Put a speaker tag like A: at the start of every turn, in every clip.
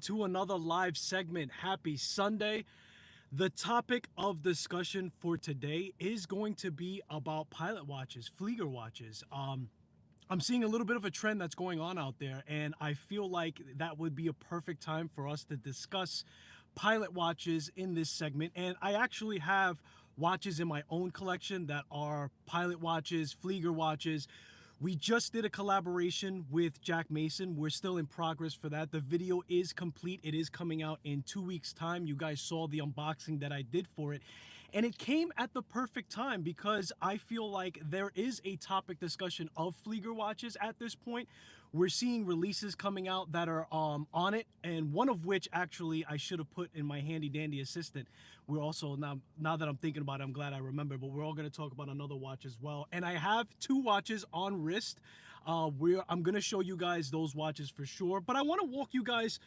A: To another live segment. Happy Sunday. The topic of discussion for today is going to be about pilot watches, Flieger watches. I'm seeing a little bit of a trend that's going on out there, and I feel like that would be a perfect time for us to discuss pilot watches in this segment. And I actually have watches in my own collection that are pilot watches, Flieger watches. We just did a collaboration with Jack Mason. We're still in progress for that. The video is complete. It is coming out in 2 weeks' time. You guys saw the unboxing that I did for it. And it came at the perfect time because I feel like there is a topic discussion of Flieger watches at this point. We're seeing releases coming out that are on it, and one of which actually I should have put in my handy dandy assistant. We're also, now that I'm thinking about it, I'm glad I remember, but we're all going to talk about another watch as well. And I have two watches on wrist. I'm going to show you guys those watches for sure, but I want to walk you guys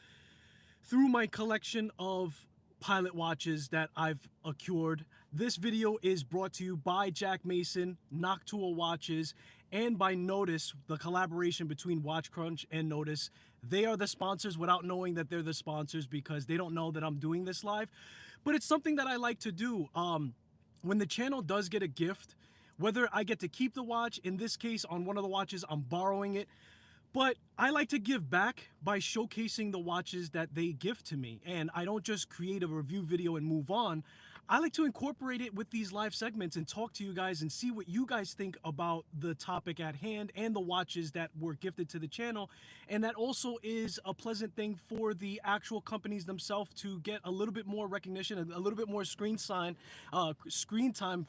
A: through my collection of pilot watches that I've acquired. This video is brought to you by Jack Mason, Noctua watches, and by Nodus, the collaboration between Watch Crunch and Nodus. They are the sponsors without knowing that they're the sponsors because they don't know that I'm doing this live. But it's something that I like to do. When the channel does get a gift, whether I get to keep the watch, in this case on one of the watches I'm borrowing it, but I like to give back by showcasing the watches that they give to me. And I don't just create a review video and move on. I like to incorporate it with these live segments and talk to you guys and see what you guys think about the topic at hand and the watches that were gifted to the channel. And that also is a pleasant thing for the actual companies themselves to get a little bit more recognition, a little bit more screen time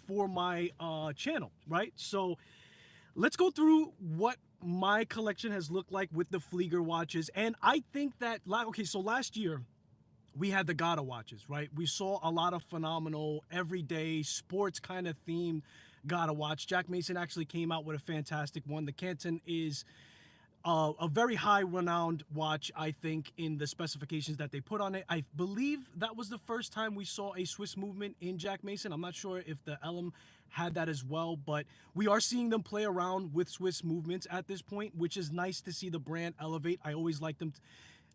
A: for my channel, right? So let's go through what my collection has looked like with the Flieger watches. And I think that, okay, so last year we had the Gata watches, right? We saw a lot of phenomenal, everyday, sports kind of themed Gata watch. Jack Mason actually came out with a fantastic one. The Canton is a very high renowned watch, I think, in the specifications that they put on it. I believe that was the first time we saw a Swiss movement in Jack Mason. I'm not sure if the Elm had that as well, but we are seeing them play around with Swiss movements at this point, which is nice to see the brand elevate. I always like them.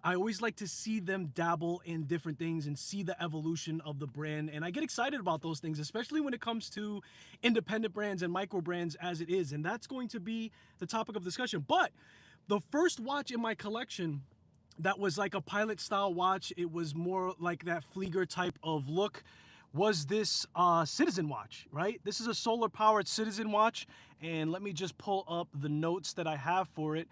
A: I always like to see them dabble in different things and see the evolution of the brand. And I get excited about those things, especially when it comes to independent brands and micro brands as it is. And that's going to be the topic of discussion. But the first watch in my collection that was like a pilot style watch, it was more like that Flieger type of look, was this Citizen watch, right? This is a solar powered Citizen watch. And let me just pull up the notes that I have for it.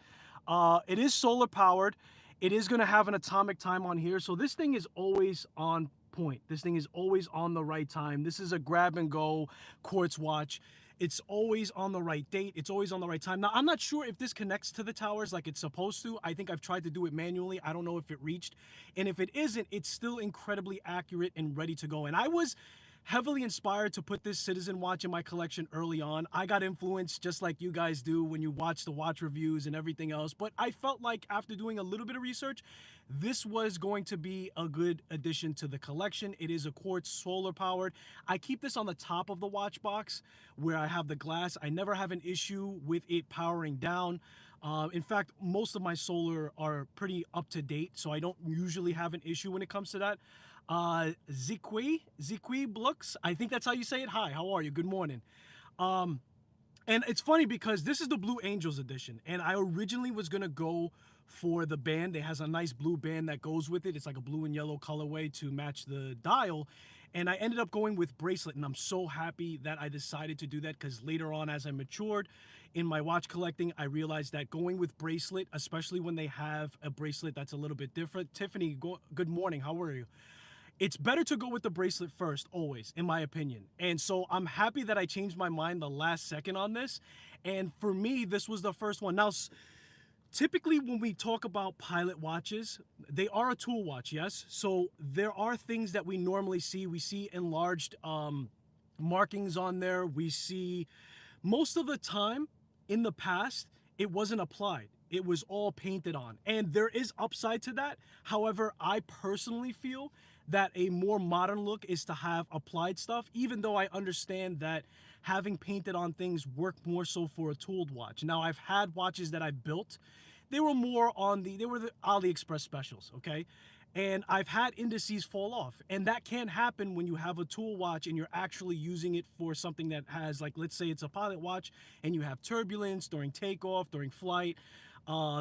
A: It is solar powered. It is going to have an atomic time on here. So this thing is always on point. This thing is always on the right time. This is a grab and go quartz watch. It's always on the right date. It's always on the right time. Now, I'm not sure if this connects to the towers like it's supposed to. I think I've tried to do it manually. I don't know if it reached. And if it isn't, it's still incredibly accurate and ready to go. And I was heavily inspired to put this Citizen watch in my collection early on. I got influenced just like you guys do when you watch the watch reviews and everything else. But I felt like after doing a little bit of research, this was going to be a good addition to the collection. It is a quartz solar powered. I keep this on the top of the watch box where I have the glass. I never have an issue with it powering down. In fact, most of my solar are pretty up to date, so I don't usually have an issue when it comes to that. Zikwi Blux, I think that's how you say it. Hi, how are you? Good morning. And it's funny because this is the Blue Angels edition, and I originally was gonna go for the band. It has a nice blue band that goes with it. It's like a blue and yellow colorway to match the dial. And I ended up going with bracelet, and I'm so happy that I decided to do that because later on, as I matured in my watch collecting, I realized that going with bracelet, especially when they have a bracelet that's a little bit different. Tiffany, good morning. How are you? It's better to go with the bracelet first, always, in my opinion. And so I'm happy that I changed my mind the last second on this. And for me, this was the first one. Now, typically when we talk about pilot watches, they are a tool watch, yes? So there are things that we normally see. We see enlarged markings on there. We see most of the time in the past, it wasn't applied. It was all painted on. And there is upside to that. However, I personally feel that a more modern look is to have applied stuff, even though I understand that having painted on things work more so for a tooled watch. Now, I've had watches that I built. They were more on they were the AliExpress specials, okay? And I've had indices fall off, and that can happen when you have a tool watch and you're actually using it for something that has, like, let's say it's a pilot watch and you have turbulence during takeoff, during flight,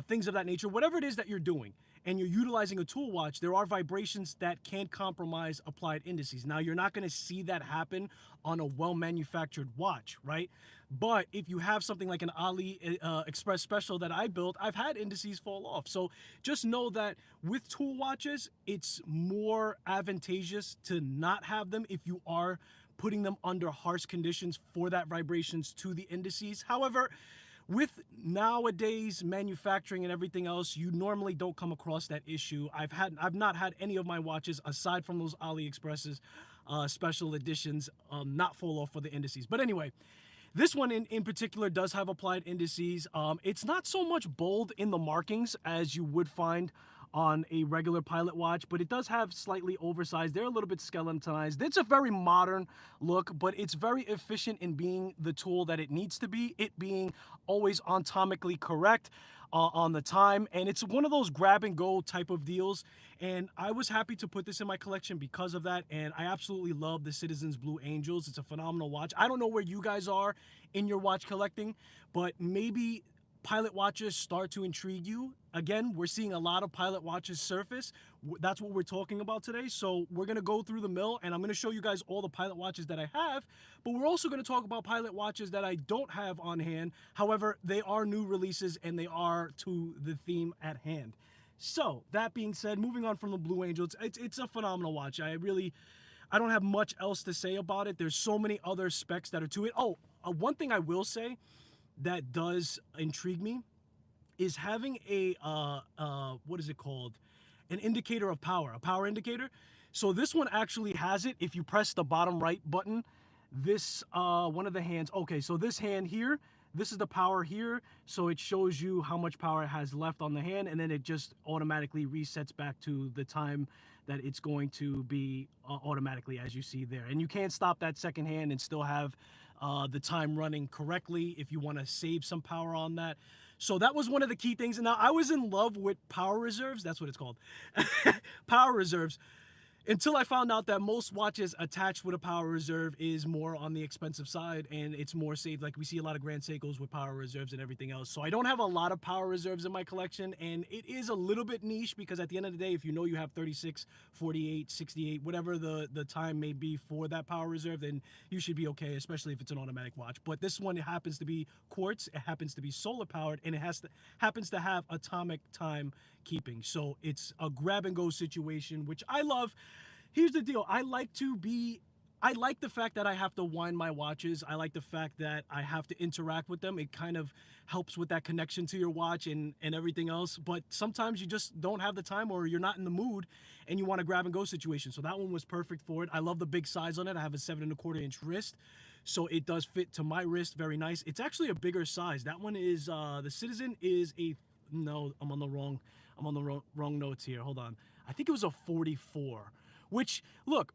A: things of that nature. Whatever it is that you're doing and you're utilizing a tool watch, there are vibrations that can compromise applied indices. Now, you're not going to see that happen on a well-manufactured watch, right? But if you have something like an Ali Express Special that I built, I've had indices fall off. So just know that with tool watches, it's more advantageous to not have them if you are putting them under harsh conditions for that vibrations to the indices. However, with nowadays manufacturing and everything else, you normally don't come across that issue. I've not had any of my watches aside from those AliExpresses special editions not fall off for the indices. But anyway, this one in particular does have applied indices. It's not so much bold in the markings as you would find on a regular pilot watch, but it does have slightly oversized. They're a little bit skeletonized. It's a very modern look, but it's very efficient in being the tool that it needs to be, it being always anatomically correct on the time. And it's one of those grab and go type of deals. And I was happy to put this in my collection because of that. And I absolutely love the Citizens Blue Angels. It's a phenomenal watch. I don't know where you guys are in your watch collecting, but maybe pilot watches start to intrigue you. Again, we're seeing a lot of pilot watches surface. That's what we're talking about today. So we're going to go through the mill and I'm going to show you guys all the pilot watches that I have, but we're also going to talk about pilot watches that I don't have on hand. However, they are new releases and they are to the theme at hand. So that being said, moving on from the Blue Angel, it's a phenomenal watch. I don't have much else to say about it. There's so many other specs that are to it. Oh, one thing I will say that does intrigue me is having a what is it called, an indicator of power, a power indicator. So this one actually has it. If you press the bottom right button, this one of the hands, okay, so this hand here, this is the power here, so it shows you how much power it has left on the hand, and then it just automatically resets back to the time that it's going to be automatically, as you see there. And you can't stop that second hand and still have the time running correctly if you want to save some power on that. So that was one of the key things. And now I was in love with power reserves. That's what it's called. Power reserves. Until I found out that most watches attached with a power reserve is more on the expensive side and it's more safe. Like we see a lot of Grand Seikos with power reserves and everything else. So I don't have a lot of power reserves in my collection, and it is a little bit niche because at the end of the day, if you know you have 36, 48, 68, whatever the time may be for that power reserve, then you should be okay, especially if it's an automatic watch. But this one happens to be quartz, it happens to be solar powered, and it happens to have atomic time keeping. So it's a grab and go situation, which I love. Here's the deal. I like the fact that I have to wind my watches. I like the fact that I have to interact with them. It kind of helps with that connection to your watch and everything else. But sometimes you just don't have the time or you're not in the mood and you want to grab and go situation. So that one was perfect for it. I love the big size on it. I have a 7¼ inch wrist, so it does fit to my wrist very nice. It's actually a bigger size. That one is, the Citizen is a, no, I'm on the wrong notes here. Hold on. I think it was a 44. Which, look,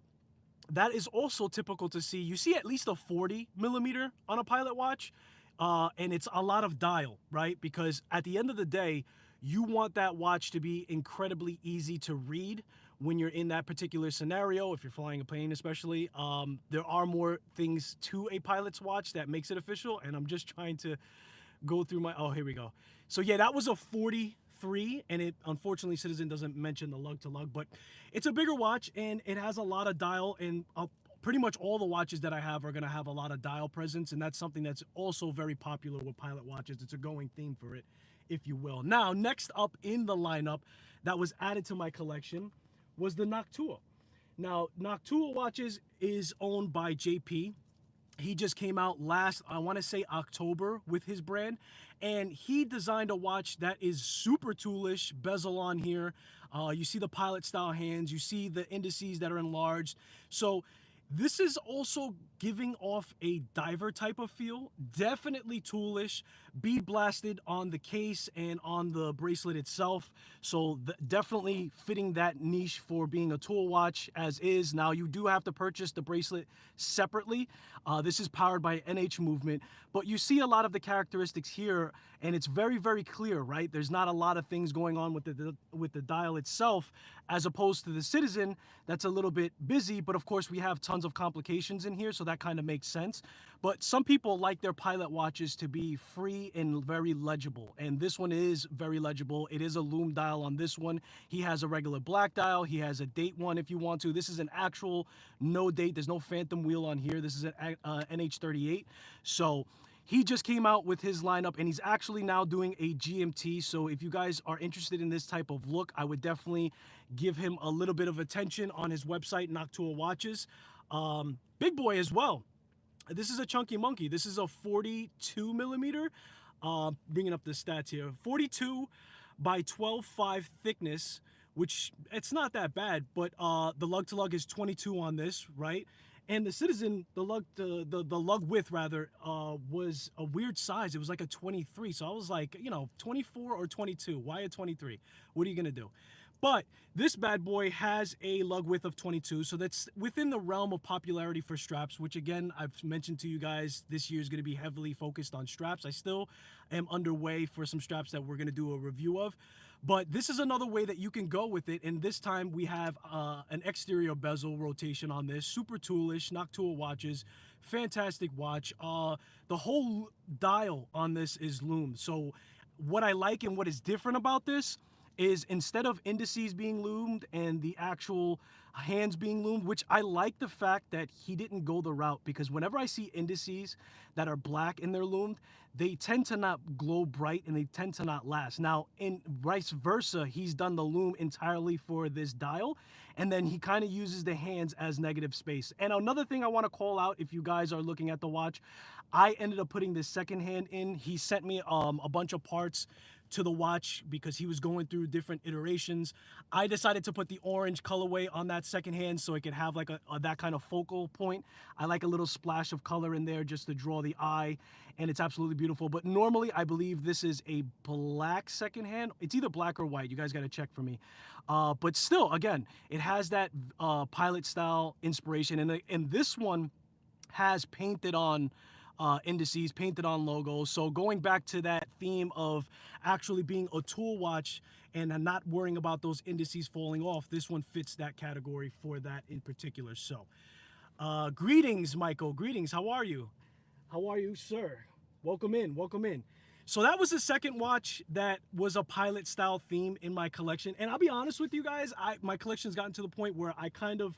A: that is also typical to see. You see at least a 40 millimeter on a pilot watch, and it's a lot of dial, right? Because at the end of the day, you want that watch to be incredibly easy to read when you're in that particular scenario, if you're flying a plane especially. There are more things to a pilot's watch that makes it official, and I'm just trying to go through my, oh, here we go. So yeah, that was a 43, and it, unfortunately, Citizen doesn't mention the lug to lug, but it's a bigger watch and it has a lot of dial, and pretty much all the watches that I have are going to have a lot of dial presence, and that's something that's also very popular with pilot watches. It's a going theme for it, if you will. Now, next up in the lineup that was added to my collection was the Noctua. Now, Noctua watches is owned by JP. He just came out last, I want to say October, with his brand, and he designed a watch that is super toolish, bezel on here. You see the pilot style hands, you see the indices that are enlarged. So this is also giving off a diver type of feel, definitely toolish, bead blasted on the case and on the bracelet itself. So definitely fitting that niche for being a tool watch as is. Now you do have to purchase the bracelet separately. This is powered by NH movement, but you see a lot of the characteristics here, and it's very, very clear, right? There's not a lot of things going on with the dial itself, as opposed to the Citizen that's a little bit busy. But of course, we have tons of complications in here, so that kind of makes sense. But some people like their pilot watches to be free and very legible, and this one is very legible. It is a lume dial on this one. He has a regular black dial. He has a date one if you want to. This is an actual no date. There's no phantom wheel on here. This is an NH38. So he just came out with his lineup, and he's actually now doing a GMT. So if you guys are interested in this type of look, I would definitely give him a little bit of attention on his website, Noctua Watches. Big boy as well. This is a chunky monkey. This is a 42 millimeter. Bringing up the stats here. 42 by 12.5 thickness, which it's not that bad, but the lug to lug is 22 on this, right? And the Citizen, the lug width rather, was a weird size. It was like a 23. So I was like, 24 or 22. Why a 23? What are you gonna do? But this bad boy has a lug width of 22, so that's within the realm of popularity for straps, which again, I've mentioned to you guys, this year is going to be heavily focused on straps. I still am underway for some straps that we're going to do a review of. But this is another way that you can go with it, and this time we have an exterior bezel rotation on this. Super toolish, Noctua watches, fantastic watch. The whole dial on this is loomed. So what I like and what is different about this is instead of indices being loomed and the actual hands being loomed, which I like the fact that he didn't go the route, because whenever I see indices that are black and they're loomed, they tend to not glow bright and they tend to not last. Now, in vice versa, he's done the loom entirely for this dial, and then he kind of uses the hands as negative space. And another thing I want to call out, if you guys are looking at the watch, I ended up putting this second hand in. He sent me a bunch of parts to the watch because he was going through different iterations. I decided to put the orange colorway on that second hand so it could have like that kind of focal point. I like a little splash of color in there just to draw the eye, and it's absolutely beautiful. But normally I believe this is a black second hand. It's either black or white. You guys got to check for me. But still, again, it has that pilot style inspiration, and this one has painted on indices, painted on logos. So going back to that theme of actually being a tool watch and not worrying about those indices falling off, this one fits that category for that in particular. So greetings, Michael. Greetings. How are you? How are you, sir? Welcome in. Welcome in. So that was the second watch that was a pilot style theme in my collection. And I'll be honest with you guys, my collection's gotten to the point where I kind of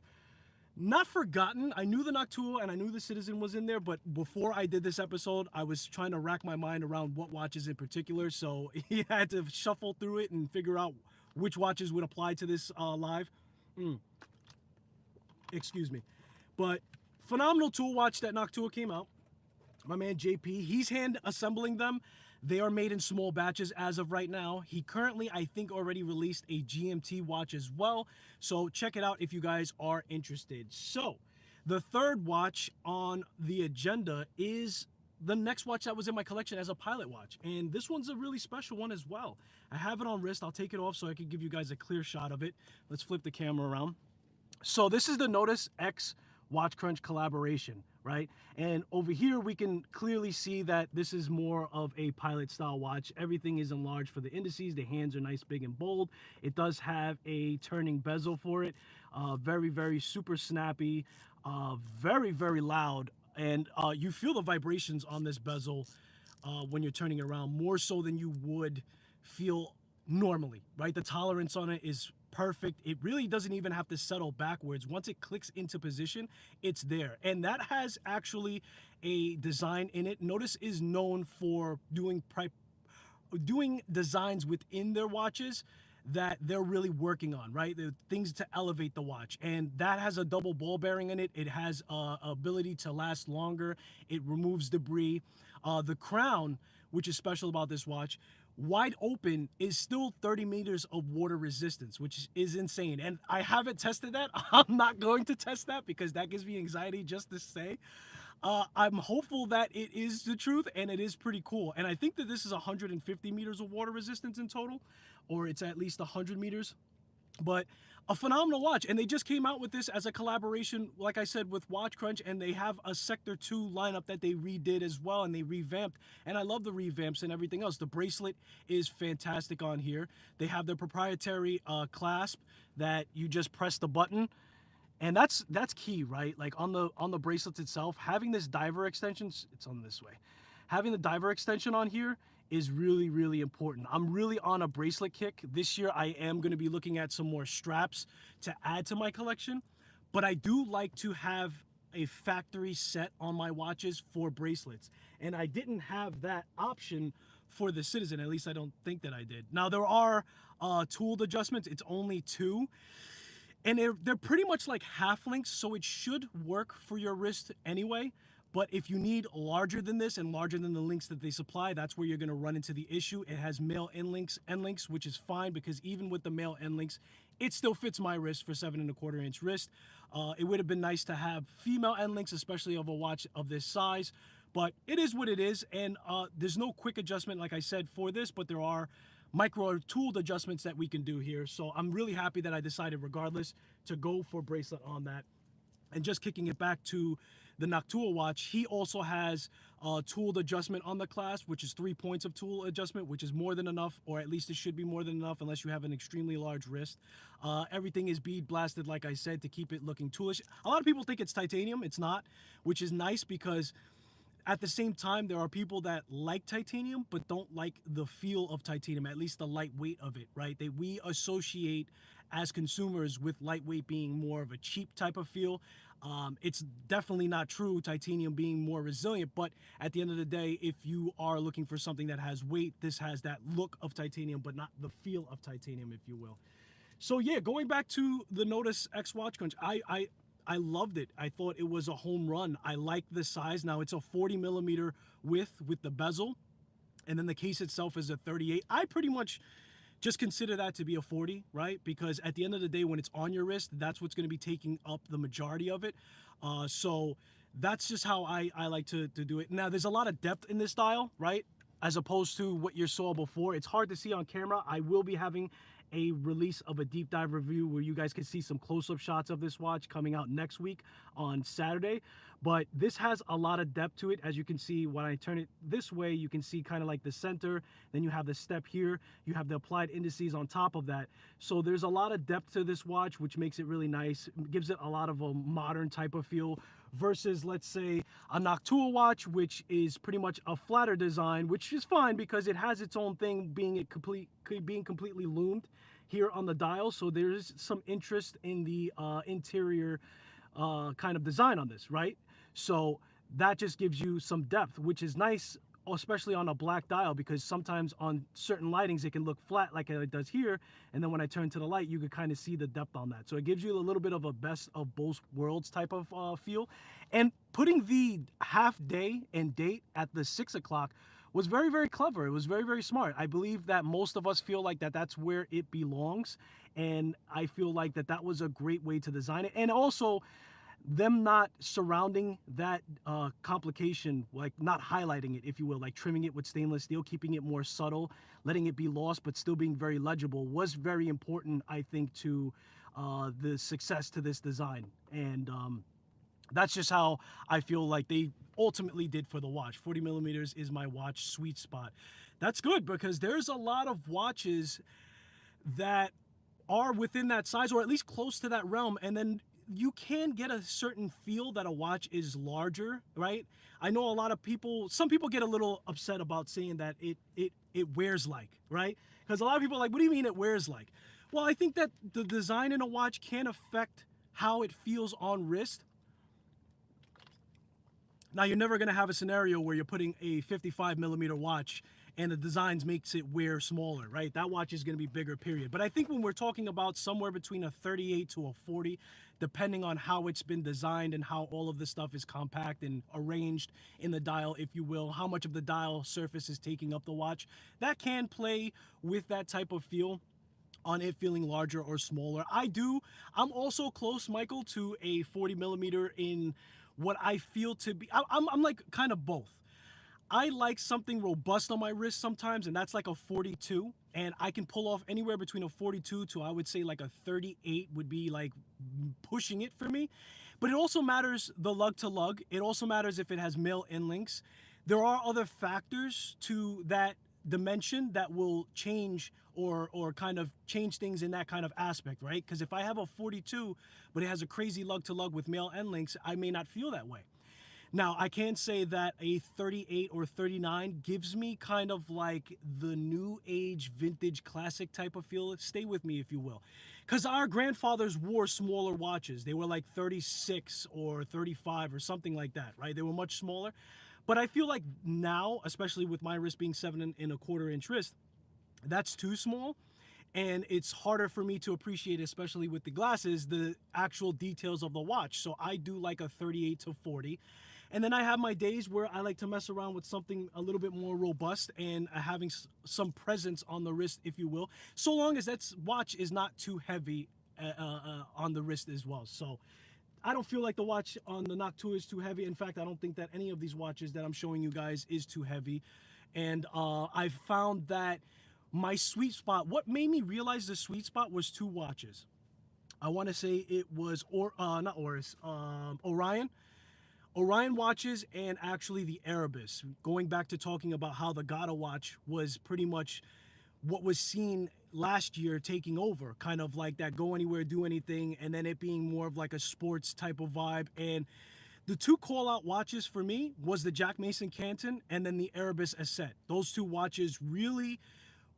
A: not forgotten. I knew the Noctua and I knew the Citizen was in there, but before I did this episode, I was trying to rack my mind around what watches in particular. So he had to shuffle through it and figure out which watches would apply to this live. Excuse me. But phenomenal tool watch that Noctua came out. My man JP, he's hand assembling them. They are made in small batches as of right now. He currently, I think, already released a GMT watch as well. So check it out if you guys are interested. So the third watch on the agenda is the next watch that was in my collection as a pilot watch. And this one's a really special one as well. I have it on wrist. I'll take it off so I can give you guys a clear shot of it. Let's flip the camera around. So this is the Nodus X Watch Crunch collaboration, right? And over here we can clearly see that this is more of a pilot style watch. Everything is enlarged for the indices. The hands are nice, big, and bold. It does have a turning bezel for it. Very, very super snappy, very, very loud. And you feel the vibrations on this bezel when you're turning it around, more so than you would feel normally, right? The tolerance on it is perfect. It really doesn't even have to settle backwards. Once it clicks into position, it's there. And that has actually a design in it. Nodus is known for doing designs within their watches that they're really working on, right? The things to elevate the watch. And that has a double ball bearing in it. It has ability to last longer. It removes debris. The crown, which is special about this watch, wide open, is still 30 meters of water resistance, which is insane. And I haven't tested that. I'm not going to test that because that gives me anxiety just to say. I'm hopeful that it is the truth, and it is pretty cool. And I think that this is 150 meters of water resistance in total, or it's at least 100 meters. But a phenomenal watch, and they just came out with this as a collaboration, like I said, with Watch Crunch, and they have a Sector 2 lineup that they redid as well, and they revamped, and I love the revamps and everything else. The bracelet is fantastic on here. They have their proprietary clasp that you just press the button, and that's key, right? Like on the bracelets itself, having this diver extension, it's on this way, having the diver extension on here is really, really important. I'm really on a bracelet kick this year. I am going to be looking at some more straps to add to my collection, but I do like to have a factory set on my watches for bracelets, and I didn't have that option for the Citizen. At least I don't think that I did. Now there are tooled adjustments. It's only 2, and they're pretty much like half links, so it should work for your wrist anyway. But if you need larger than this and larger than the links that they supply, that's where you're going to run into the issue. It has male end links, which is fine, because even with the male end links, it still fits my wrist for 7¼ inch wrist. It would have been nice to have female end links, especially of a watch of this size, but it is what it is. And there's no quick adjustment, like I said, for this, but there are micro tooled adjustments that we can do here. So I'm really happy that I decided, regardless, to go for bracelet on that. And just kicking it back to the Noctua watch, he also has tooled adjustment on the clasp, which is 3 points of tool adjustment, which is more than enough, or at least it should be more than enough, unless you have an extremely large wrist. Everything is bead blasted, like I said, to keep it looking toolish. A lot of people think it's titanium. It's not, which is nice, because at the same time, there are people that like titanium but don't like the feel of titanium, at least the lightweight of it, right? We associate as consumers with lightweight being more of a cheap type of feel. It's definitely not true, titanium being more resilient, but at the end of the day, if you are looking for something that has weight, this has that look of titanium but not the feel of titanium, if you will. So yeah, going back to the Nodus X Watch Crunch, I loved it. I thought it was a home run. I like the size. Now it's a 40 millimeter width with the bezel, and then the case itself is a 38. I pretty much just consider that to be a 40, right? Because at the end of the day, when it's on your wrist, that's what's going to be taking up the majority of it. So that's just how I like to do it. Now, there's a lot of depth in this dial, right? As opposed to what you saw before. It's hard to see on camera. I will be having a release of a deep dive review where you guys can see some close-up shots of this watch coming out next week on Saturday. But this has a lot of depth to it. As you can see, when I turn it this way, you can see kind of like the center. Then you have the step here. You have the applied indices on top of that. So there's a lot of depth to this watch, which makes it really nice. It gives it a lot of a modern type of feel versus, let's say, a Noctua watch, which is pretty much a flatter design, which is fine because it has its own thing, being completely loomed here on the dial. So there's some interest in the interior kind of design on this, right? So that just gives you some depth, which is nice, especially on a black dial, because sometimes on certain lightings it can look flat like it does here, and then when I turn to the light you could kind of see the depth on that. So it gives you a little bit of a best of both worlds type of feel. And putting the half day and date at the 6 o'clock was very, very clever. It was very, very smart. I believe that most of us feel like that's where it belongs, and I feel like that was a great way to design it. And also them not surrounding that complication, like not highlighting it, if you will, like trimming it with stainless steel, keeping it more subtle, letting it be lost but still being very legible, was very important, I think, to the success to this design. And that's just how I feel like they ultimately did for the watch. 40 millimeters is my watch sweet spot. That's good, because there's a lot of watches that are within that size, or at least close to that realm, and then you can get a certain feel that a watch is larger, right? I know a lot of people, some people get a little upset about saying that it wears like, right? Because a lot of people are like, what do you mean it wears like? Well, I think that the design in a watch can affect how it feels on wrist. Now, you're never going to have a scenario where you're putting a 55 millimeter watch and the designs makes it wear smaller, right? That watch is going to be bigger, period. But I think when we're talking about somewhere between a 38 to a 40, depending on how it's been designed and how all of the stuff is compact and arranged in the dial, if you will, how much of the dial surface is taking up the watch, that can play with that type of feel on it feeling larger or smaller. I'm also close, Michael, to a 40 millimeter in what I feel to be. I'm like kind of both. I like something robust on my wrist sometimes, and that's like a 42. And I can pull off anywhere between a 42 to, I would say, like a 38 would be like pushing it for me. But it also matters the lug to lug. It also matters if it has male end links. There are other factors to that dimension that will change or kind of change things in that kind of aspect, right? Because if I have a 42, but it has a crazy lug to lug with male end links, I may not feel that way. Now, I can say that a 38 or 39 gives me kind of like the new age vintage classic type of feel. Stay with me, if you will. Because our grandfathers wore smaller watches. They were like 36 or 35 or something like that, right? They were much smaller. But I feel like now, especially with my wrist being 7.25 inch wrist, that's too small, and it's harder for me to appreciate, especially with the glasses, the actual details of the watch. So I do like a 38 to 40. And then I have my days where I like to mess around with something a little bit more robust and having some presence on the wrist, if you will, so long as that watch is not too heavy on the wrist as well. So I don't feel like the watch on the Noctua is too heavy. In fact, I don't think that any of these watches that I'm showing you guys is too heavy. And I found that my sweet spot, what made me realize the sweet spot was two watches. I want to say it was, not Oris, Orion watches, and actually the Erebus. Going back to talking about how the Gata watch was pretty much what was seen last year taking over, kind of like that go anywhere, do anything, and then it being more of like a sports type of vibe. And the two call out watches for me was the Jack Mason Canton and then the Erebus Ascent. Those two watches really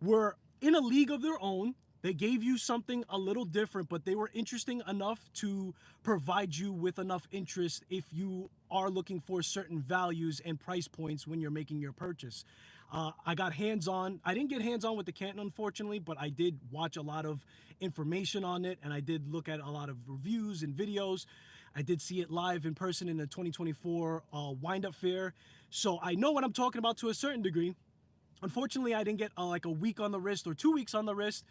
A: were in a league of their own. They gave you something a little different, but they were interesting enough to provide you with enough interest if you are looking for certain values and price points when you're making your purchase. I got hands-on. I didn't get hands-on with the Canton, unfortunately, but I did watch a lot of information on it, and I did look at a lot of reviews and videos. I did see it live in person in the 2024 wind-up fair. So I know what I'm talking about to a certain degree. Unfortunately, I didn't get like a week on the wrist or 2 weeks on the wrist,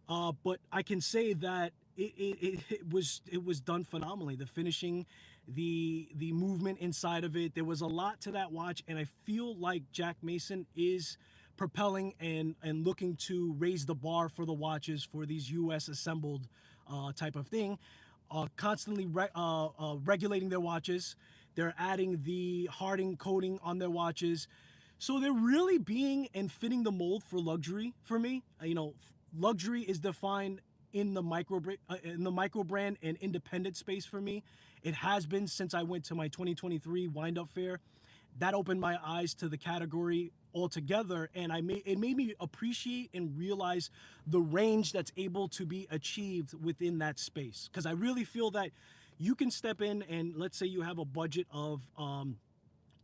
A: but I can say that it was done phenomenally. The finishing, the movement inside of it, there was a lot to that watch, and I feel like Jack Mason is propelling and looking to raise the bar for the watches for these U.S. assembled type of thing, constantly regulating their watches. They're adding the hardening coating on their watches. So they're really being and fitting the mold for luxury for me. Luxury is defined in the micro brand and independent space for me. It has been since I went to my 2023 wind-up fair. That opened my eyes to the category altogether, and it made me appreciate and realize the range that's able to be achieved within that space. Because I really feel that you can step in and, let's say you have a budget of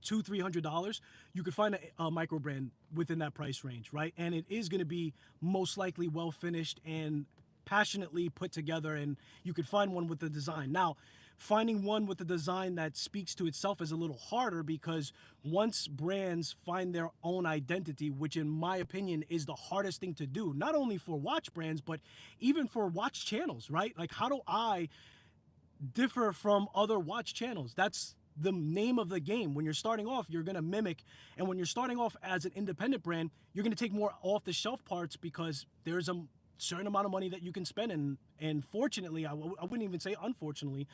A: $200-300, you could find a micro brand within that price range, right? And it is going to be most likely well finished and passionately put together, and you could find one with the design. Now, finding one with the design that speaks to itself is a little harder, because once brands find their own identity, which in my opinion is the hardest thing to do, not only for watch brands, but even for watch channels, right? Like, how do I differ from other watch channels? That's the name of the game. When you're starting off, you're going to mimic. And when you're starting off as an independent brand, you're going to take more off the shelf parts, because there's a certain amount of money that you can spend. And fortunately, I wouldn't even say unfortunately,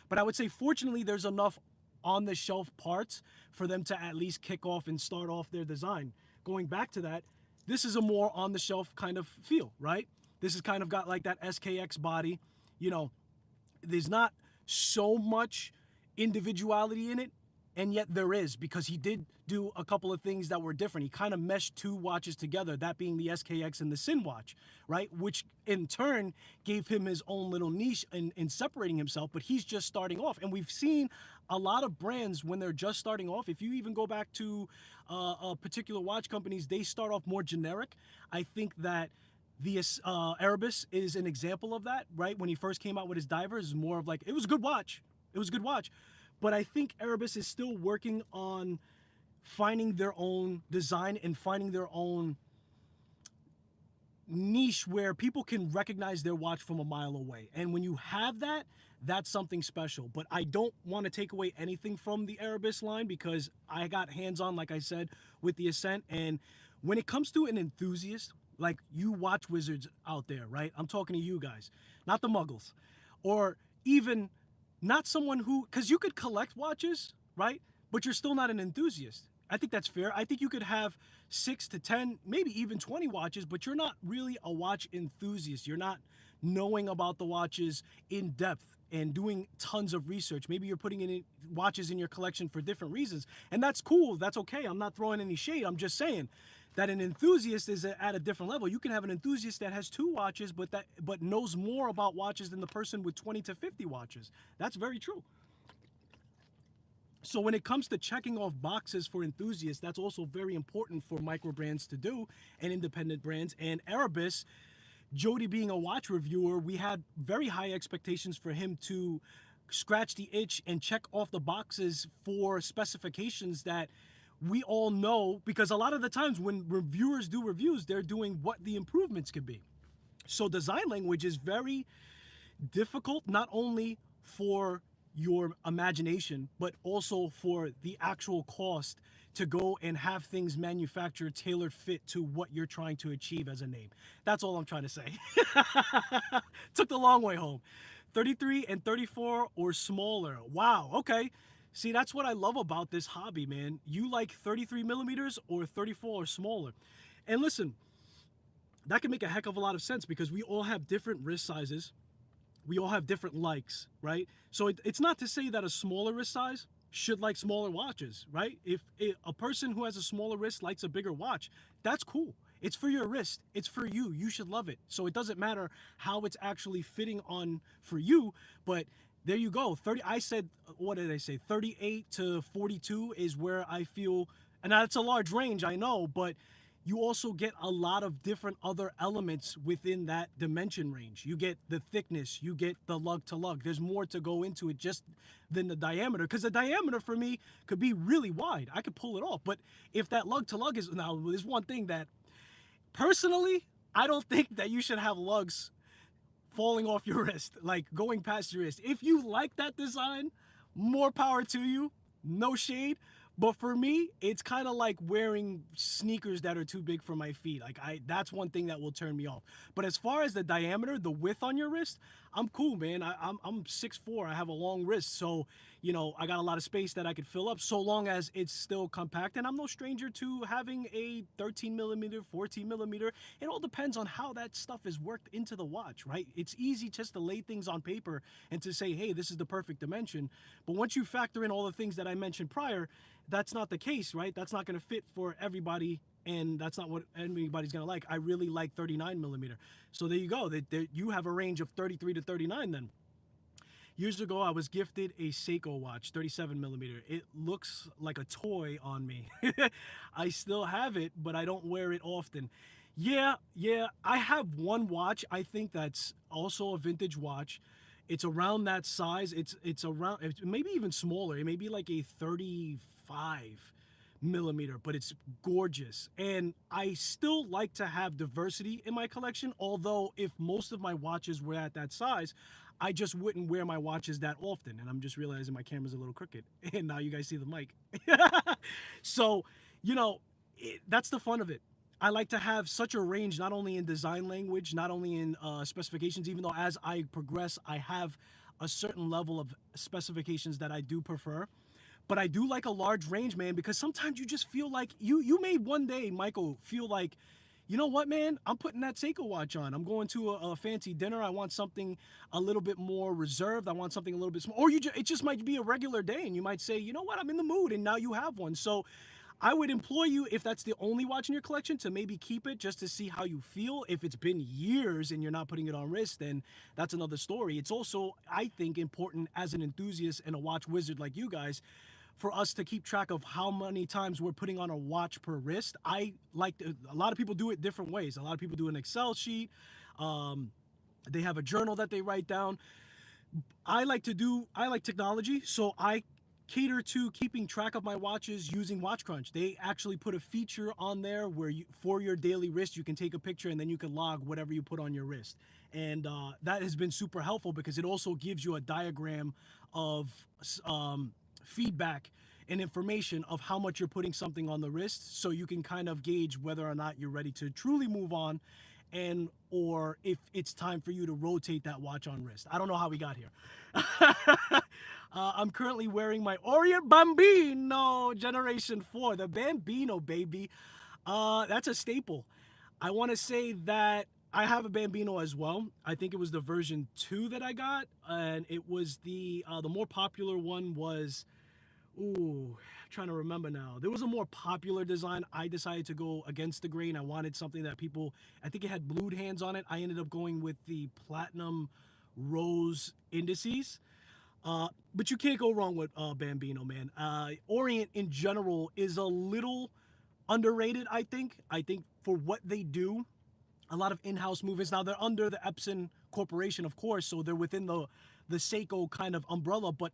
A: but I would say fortunately, there's enough on the shelf parts for them to at least kick off and start off their design. Going back to that, this is a more on the shelf kind of feel, right? This has kind of got like that SKX body. There's not so much individuality in it, and yet there is, because he did do a couple of things that were different. He kind of meshed two watches together, that being the SKX and the Sin watch, right? Which in turn gave him his own little niche in separating himself, but he's just starting off. And we've seen a lot of brands when they're just starting off. If you even go back to particular watch companies, they start off more generic. I think that the Erebus is an example of that, right? When he first came out with his divers, it was more of like, it was a good watch. It was a good watch. But I think Erebus is still working on finding their own design and finding their own niche where people can recognize their watch from a mile away. And when you have that, that's something special. But I don't want to take away anything from the Erebus line because I got hands-on, like I said, with the Ascent. And when it comes to an enthusiast, like you watch wizards out there, right? I'm talking to you guys, not the muggles. Or even not someone who, because you could collect watches, right? But you're still not an enthusiast. I think that's fair. I think you could have 6 to 10, maybe even 20 watches, but you're not really a watch enthusiast. You're not knowing about the watches in depth and doing tons of research. Maybe you're putting in watches in your collection for different reasons. And that's cool. That's okay. I'm not throwing any shade. I'm just saying that an enthusiast is at a different level. You can have an enthusiast that has 2 watches, but knows more about watches than the person with 20 to 50 watches. That's very true. So when it comes to checking off boxes for enthusiasts, that's also very important for micro brands to do and independent brands. And Erebus, Jody being a watch reviewer, we had very high expectations for him to scratch the itch and check off the boxes for specifications that we all know, because a lot of the times when reviewers do reviews, they're doing what the improvements could be. So design language is very difficult, not only for your imagination, but also for the actual cost to go and have things manufactured, tailored fit to what you're trying to achieve as a name. That's all I'm trying to say. Took the long way home. 33 and 34 or smaller. Wow, okay. See, that's what I love about this hobby, man. You like 33 millimeters or 34 or smaller. And listen, that can make a heck of a lot of sense because we all have different wrist sizes. We all have different likes, right? So it's not to say that a smaller wrist size should like smaller watches, right? If a person who has a smaller wrist likes a bigger watch, that's cool. It's for your wrist. It's for you. You should love it. So it doesn't matter how it's actually fitting on for you, but there you go. 30, I said, what did I say? 38 to 42 is where I feel, and that's a large range, I know, but you also get a lot of different other elements within that dimension range. You get the thickness, you get the lug to lug. There's more to go into it just than the diameter, because the diameter for me could be really wide. I could pull it off, but if that lug to lug is, now there's one thing that personally, I don't think that you should have lugs falling off your wrist, like going past your wrist. If you like that design, more power to you, no shade. But for me, it's kind of like wearing sneakers that are too big for my feet. Like that's one thing that will turn me off. But as far as the diameter, the width on your wrist, I'm cool, man. I'm 6'4". I have a long wrist, so you know I got a lot of space that I could fill up. So long as it's still compact, and I'm no stranger to having a 13 millimeter, 14 millimeter. It all depends on how that stuff is worked into the watch, right? It's easy just to lay things on paper and to say, hey, this is the perfect dimension. But once you factor in all the things that I mentioned prior, that's not the case, right? That's not going to fit for everybody, and that's not what anybody's going to like. I really like 39 millimeter. So there you go. You have a range of 33 to 39 then. Years ago, I was gifted a Seiko watch, 37 millimeter. It looks like a toy on me. I still have it, but I don't wear it often. Yeah, I have one watch, I think that's also a vintage watch. It's around that size. It's around, maybe even smaller. It may be like a 35 millimeter, but it's gorgeous. And I still like to have diversity in my collection, although if most of my watches were at that size, I just wouldn't wear my watches that often. And I'm just realizing my camera's a little crooked. And now you guys see the mic. So, you know, that's the fun of it. I like to have such a range, not only in design language, not only in specifications, even though as I progress, I have a certain level of specifications that I do prefer. But I do like a large range, man, because sometimes you just feel like, you may one day, Michael, feel like, you know what, man, I'm putting that Seiko watch on. I'm going to a fancy dinner. I want something a little bit more reserved. I want something a little bit small. Or it just might be a regular day, and you might say, you know what, I'm in the mood, and now you have one. So I would implore you, if that's the only watch in your collection, to maybe keep it just to see how you feel. If it's been years and you're not putting it on wrist, then that's another story. It's also, I think, important as an enthusiast and a watch wizard like you guys, for us to keep track of how many times we're putting on a watch per wrist. A lot of people do it different ways. A lot of people do an Excel sheet. They have a journal that they write down. I like technology, so I cater to keeping track of my watches using Watch Crunch. They actually put a feature on there where you, for your daily wrist, you can take a picture and then you can log whatever you put on your wrist. And that has been super helpful because it also gives you a diagram of feedback and information of how much you're putting something on the wrist, so you can kind of gauge whether or not you're ready to truly move on, and or if it's time for you to rotate that watch on wrist. I don't know how we got here. I'm currently wearing my Orient Bambino Generation 4, the Bambino, baby. That's a staple. I want to say that I have a Bambino as well. I think it was the version 2 that I got, and it was the more popular one was, ooh, trying to remember now. There was a more popular design. I decided to go against the grain. I wanted something that people, I think it had blued hands on it. I ended up going with the platinum rose indices. But you can't go wrong with Bambino, man. Orient in general is a little underrated, I think. I think for what they do, a lot of in-house movements. Now, they're under the Epson Corporation, of course, so they're within the Seiko kind of umbrella, but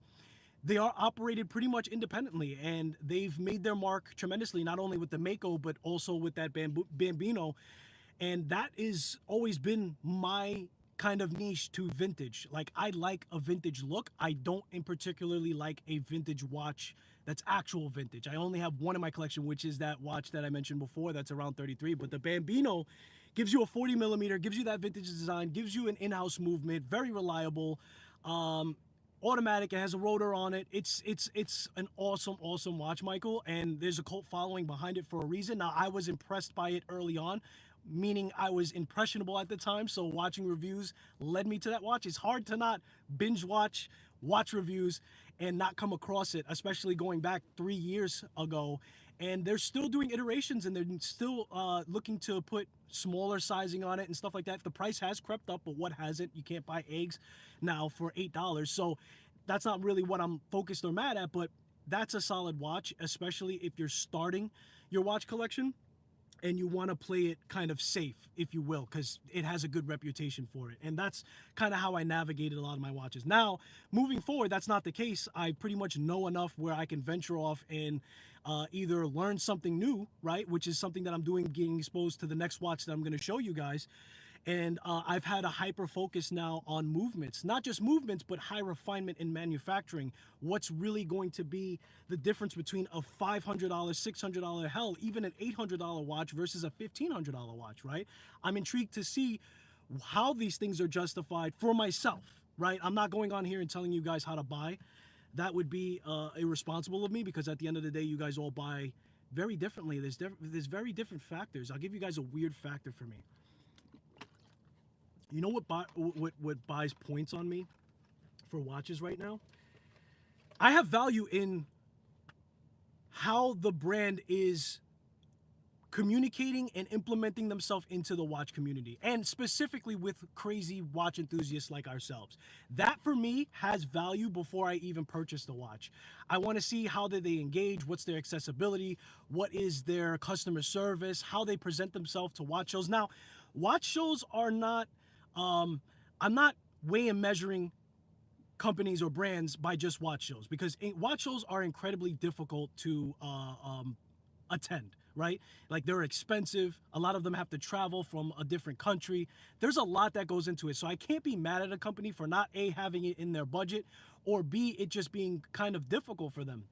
A: they are operated pretty much independently, and they've made their mark tremendously, not only with the Mako, but also with that Bambino. And that is always been my kind of niche to vintage. Like, I like a vintage look. I don't in particularly like a vintage watch that's actual vintage. I only have one in my collection, which is that watch that I mentioned before that's around 33. But the Bambino gives you a 40 millimeter, gives you that vintage design, gives you an in-house movement, very reliable. Automatic. It has a rotor on it. It's an awesome watch, Michael, and there's a cult following behind it for a reason. Now, I was impressed by it early on, meaning I was impressionable at the time, so watching reviews led me to that watch. It's hard to not binge watch reviews and not come across it, especially going back 3 years ago. And they're still doing iterations, and they're still looking to put smaller sizing on it and stuff like that. The price has crept up, but what hasn't? You can't buy eggs now for $8. So that's not really what I'm focused or mad at, but that's a solid watch, especially if you're starting your watch collection and you want to play it kind of safe, if you will, because it has a good reputation for it. And that's kind of how I navigated a lot of my watches. Now, moving forward, that's not the case. I pretty much know enough where I can venture off and either learn something new, right, which is something that I'm doing, getting exposed to the next watch that I'm going to show you guys. And I've had a hyper focus now on movements, not just movements, but high refinement in manufacturing. What's really going to be the difference between a $500, $600, hell, even an $800 watch versus a $1,500 watch, right? I'm intrigued to see how these things are justified for myself, right? I'm not going on here and telling you guys how to buy. That would be irresponsible of me, because at the end of the day, you guys all buy very differently. There's very different factors. I'll give you guys a weird factor for me. You know what buys points on me for watches right now? I have value in how the brand is communicating and implementing themselves into the watch community, and specifically with crazy watch enthusiasts like ourselves. That for me has value before I even purchase the watch. I want to see how they engage, what's their accessibility, what is their customer service, how they present themselves to watch shows. Now, watch shows are not I'm not weighing and measuring companies or brands by just watch shows, because watch shows are incredibly difficult to attend, right? Like, they're expensive. A lot of them have to travel from a different country. There's a lot that goes into it. So I can't be mad at a company for not A, having it in their budget, or B, it just being kind of difficult for them.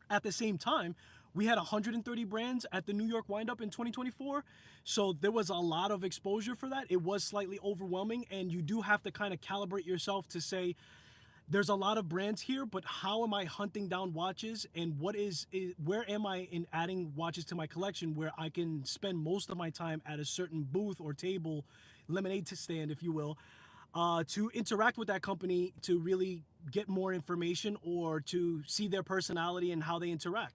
A: At the same time, we had 130 brands at the New York Windup in 2024. So there was a lot of exposure for that. It was slightly overwhelming, and you do have to kind of calibrate yourself to say, there's a lot of brands here, but how am I hunting down watches, and where am I in adding watches to my collection where I can spend most of my time at a certain booth or table, lemonade stand, if you will, to interact with that company, to really get more information or to see their personality and how they interact.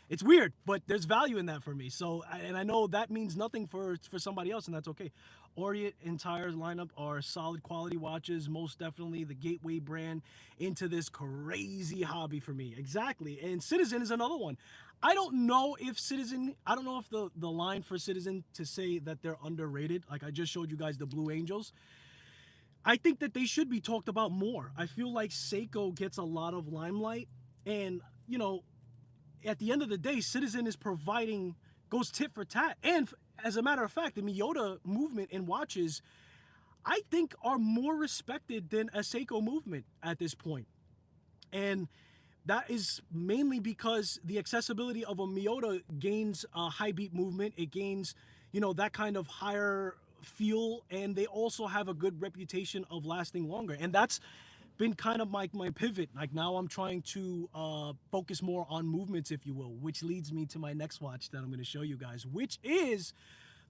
A: It's weird, but there's value in that for me. So, and I know that means nothing for somebody else, and that's okay. Orient entire lineup are solid quality watches, most definitely the gateway brand into this crazy hobby for me. Exactly. And Citizen is another one. I don't know if the line for Citizen to say that they're underrated. Like, I just showed you guys the Blue Angels. I think that they should be talked about more. I feel like Seiko gets a lot of limelight, and you know, at the end of the day, Citizen is providing, goes tit for tat. And as a matter of fact, the Miyota movement in watches, I think, are more respected than a Seiko movement at this point. And that is mainly because the accessibility of a Miyota gains a high beat movement. It gains, you know, that kind of higher feel, and they also have a good reputation of lasting longer. And that's been kind of my pivot. Like now I'm trying to focus more on movements, if you will, which leads me to my next watch that I'm going to show you guys, which is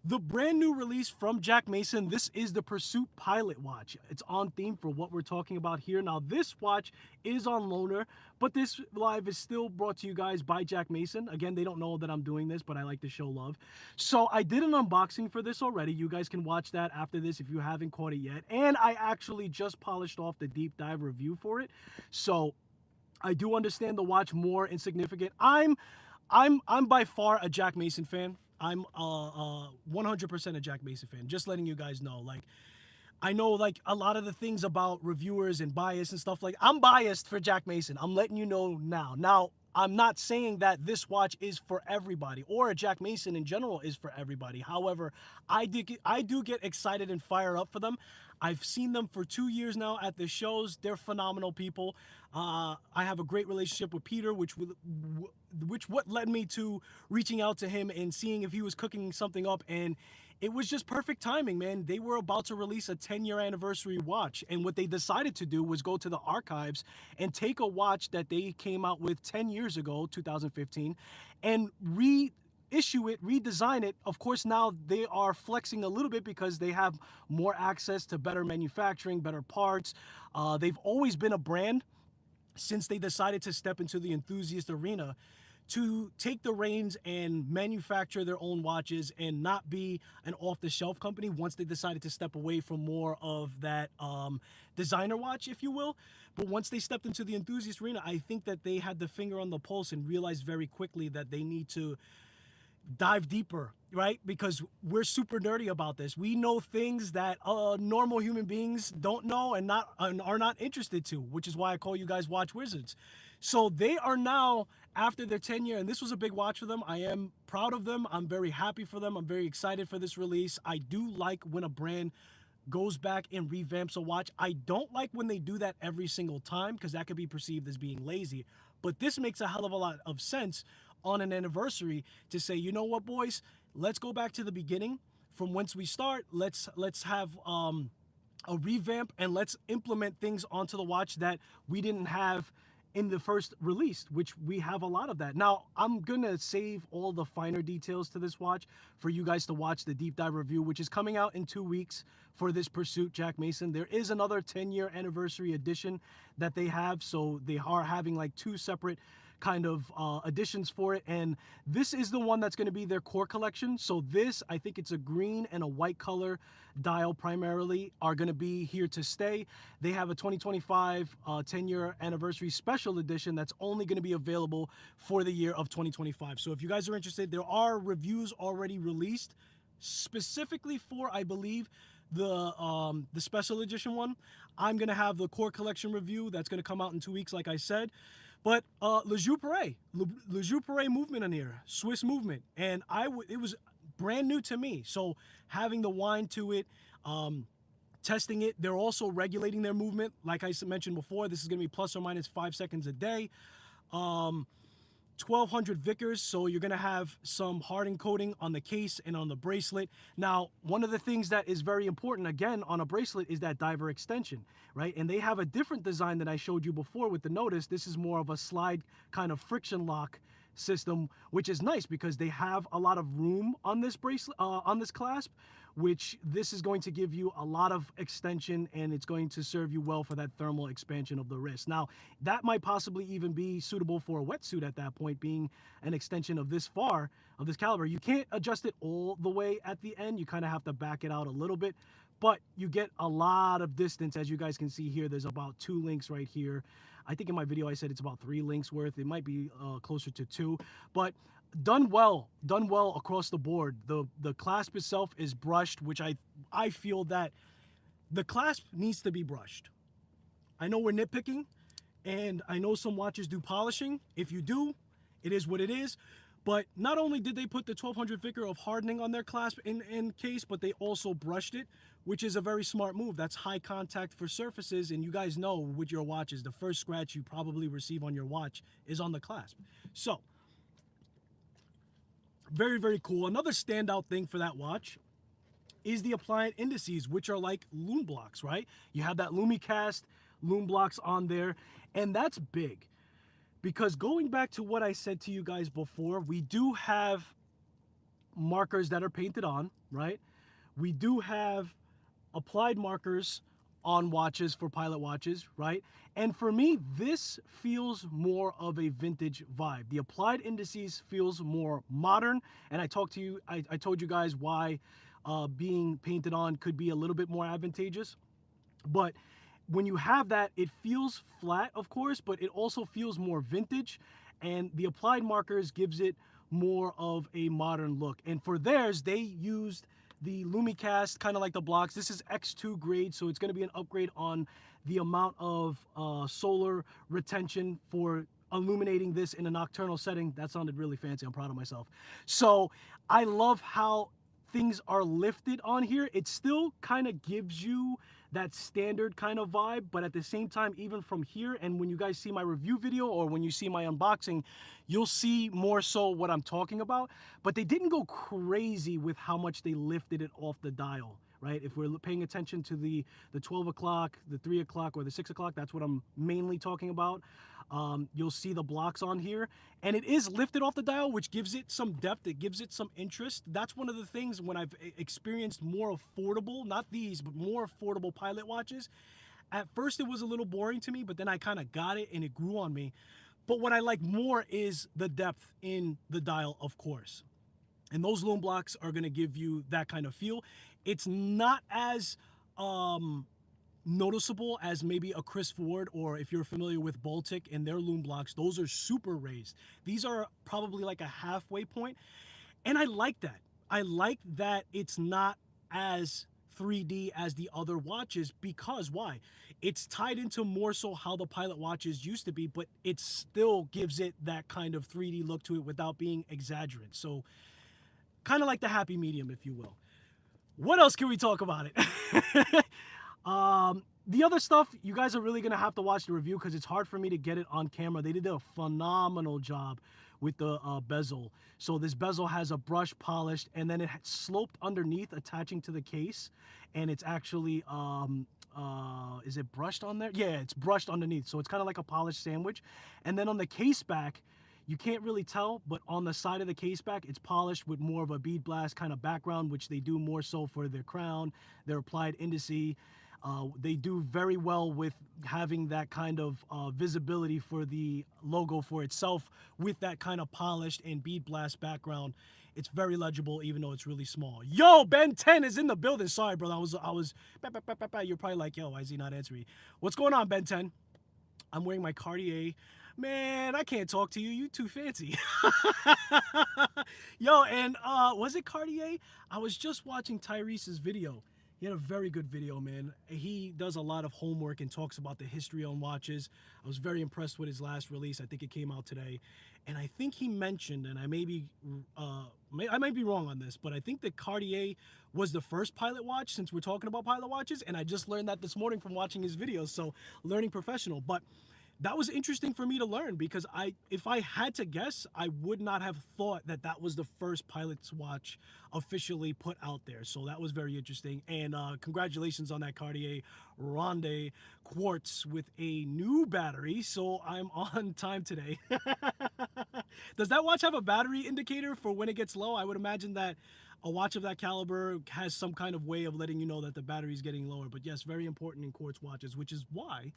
A: the brand new release from Jack Mason. This is the Pursuit Pilot watch. It's on theme for what we're talking about here. Now, this watch is on loaner, but this live is still brought to you guys by Jack Mason. Again, they don't know that I'm doing this, but I like to show love. So I did an unboxing for this already. You guys can watch that after this if you haven't caught it yet. And I actually just polished off the deep dive review for it. So I do understand the watch more insignificant. I'm by far a Jack Mason fan. I'm 100% a Jack Mason fan. Just letting you guys know. Like, I know like a lot of the things about reviewers and bias and stuff, like I'm biased for Jack Mason. I'm letting you know now. Now, I'm not saying that this watch is for everybody or a Jack Mason in general is for everybody. However, I do get excited and fire up for them. I've seen them for 2 years now at the shows. They're phenomenal people. I have a great relationship with Peter, which what led me to reaching out to him and seeing if he was cooking something up, and it was just perfect timing, man. They were about to release a 10-year anniversary watch, and what they decided to do was go to the archives and take a watch that they came out with 10 years ago, 2015, and reissue it, redesign it. Of course, now they are flexing a little bit because they have more access to better manufacturing, better parts. They've always been a brand since they decided to step into the enthusiast arena to take the reins and manufacture their own watches and not be an off-the-shelf company once they decided to step away from more of that designer watch, if you will. But once they stepped into the enthusiast arena, I think that they had the finger on the pulse and realized very quickly that they need to dive deeper, right? Because we're super nerdy about this. We know things that normal human beings don't know and are not interested to, which is why I call you guys watch wizards. So they are now, after their 10-year, and this was a big watch for them. I am proud of them. I'm very happy for them. I'm very excited for this release. I do like when a brand goes back and revamps a watch. I don't like when they do that every single time because that could be perceived as being lazy. But this makes a hell of a lot of sense on an anniversary to say, you know what, boys, let's go back to the beginning from whence we start. Let's have a revamp and let's implement things onto the watch that we didn't have in the first release, which we have a lot of that. Now, I'm gonna save all the finer details to this watch for you guys to watch the deep dive review, which is coming out in 2 weeks for this Pursuit Jack Mason. There is another 10-year anniversary edition that they have, so they are having like 2 separate kind of additions for it, and this is the one that's going to be their core collection. So this, I think it's a green and a white color dial primarily, are going to be here to stay. They have a 2025 10-year anniversary special edition that's only going to be available for the year of 2025. So if you guys are interested, there are reviews already released specifically for, I believe, the special edition one. I'm going to have the core collection review that's going to come out in 2 weeks, like I said. But Le Jour Paré movement in here, Swiss movement, and it was brand new to me. So having the wine to it, testing it, they're also regulating their movement. Like I mentioned before, this is going to be plus or minus 5 seconds a day. 1200 Vickers, so you're going to have some hardened coating on the case and on the bracelet. Now, one of the things that is very important, again, on a bracelet is that diver extension, right? And they have a different design than I showed you before with the Nodus. This is more of a slide kind of friction lock system, which is nice because they have a lot of room on this bracelet, on this clasp, which this is going to give you a lot of extension, and it's going to serve you well for that thermal expansion of the wrist. Now, that might possibly even be suitable for a wetsuit at that point, being an extension of this far, of this caliber. You can't adjust it all the way at the end. You kind of have to back it out a little bit, but you get a lot of distance. As you guys can see here, there's about 2 links right here. I think in my video I said it's about 3 links worth. It might be closer to 2, but done well across the board. The clasp itself is brushed, which I feel that the clasp needs to be brushed. I know we're nitpicking, And I know some watches do polishing. If you do, it is what it is. But not only did they put the 1200 Vickr of hardening on their clasp in case, but they also brushed it, which is a very smart move. That's high contact for surfaces, and you guys know with your watches, the first scratch you probably receive on your watch is on the clasp. So, very, very cool. Another standout thing for that watch is the applied indices, which are like loom blocks, right? You have that LumiCast loom blocks on there, and that's big. Because going back to what I said to you guys before, we do have markers that are painted on, right? We do have applied markers on watches for pilot watches, right? And for me, this feels more of a vintage vibe. The applied indices feels more modern, and I told you guys why being painted on could be a little bit more advantageous. But when you have that, it feels flat, of course, but it also feels more vintage, and the applied markers gives it more of a modern look. And for theirs, they used the LumiCast, kind of like the blocks. This is X2 grade, so it's going to be an upgrade on the amount of solar retention for illuminating this in a nocturnal setting. That sounded really fancy. I'm proud of myself. So I love how things are lifted on here. It still kind of gives you that standard kind of vibe, but at the same time, even from here, and when you guys see my review video or when you see my unboxing, you'll see more so what I'm talking about. But they didn't go crazy with how much they lifted it off the dial, right? If we're paying attention to the 12 o'clock, the 3 o'clock, or the 6 o'clock, that's what I'm mainly talking about. You'll see the blocks on here, and it is lifted off the dial, which gives it some depth. It gives it some interest. That's one of the things when I've experienced more affordable, not these, but more affordable pilot watches. At first, it was a little boring to me, but then I kind of got it, and it grew on me. But what I like more is the depth in the dial, of course. And those loom blocks are going to give you that kind of feel. It's not as noticeable as maybe a Chris Ford, or if you're familiar with Baltic and their loom blocks, those are super raised. These are probably like a halfway point, and I like that. I like that it's not as 3D as the other watches, because why? It's tied into more so how the pilot watches used to be, but it still gives it that kind of 3D look to it without being exaggerate. So kind of like the happy medium, if you will. What else can we talk about it? The other stuff, you guys are really going to have to watch the review because it's hard for me to get it on camera. They did a phenomenal job with the bezel. So this bezel has a brush polished, and then it sloped underneath, attaching to the case. And it's actually, is it brushed on there? Yeah, it's brushed underneath. So it's kind of like a polished sandwich. And then on the case back, you can't really tell, but on the side of the case back, it's polished with more of a bead blast kind of background, which they do more so for their crown, their applied indice. They do very well with having that kind of visibility for the logo for itself with that kind of polished and bead blast background. It's very legible, even though it's really small. Yo, Ben 10 is in the building. Sorry, brother. You're probably like, yo, why is he not answering? What's going on, Ben 10? I'm wearing my Cartier. Man, I can't talk to you. You too fancy. Yo, and was it Cartier? I was just watching Tyrese's video. He had a very good video, man. He does a lot of homework and talks about the history on watches. I was very impressed with his last release. I think it came out today. And I think he mentioned, and I may be wrong on this, but I think that Cartier was the first pilot watch, since we're talking about pilot watches. And I just learned that this morning from watching his videos. So learning professional. But that was interesting for me to learn, because if I had to guess, I would not have thought that that was the first pilot's watch officially put out there. So that was very interesting. And congratulations on that Cartier Ronde quartz with a new battery. So I'm on time today. Does that watch have a battery indicator for when it gets low? I would imagine that a watch of that caliber has some kind of way of letting you know that the battery is getting lower. But yes, very important in quartz watches, which is why,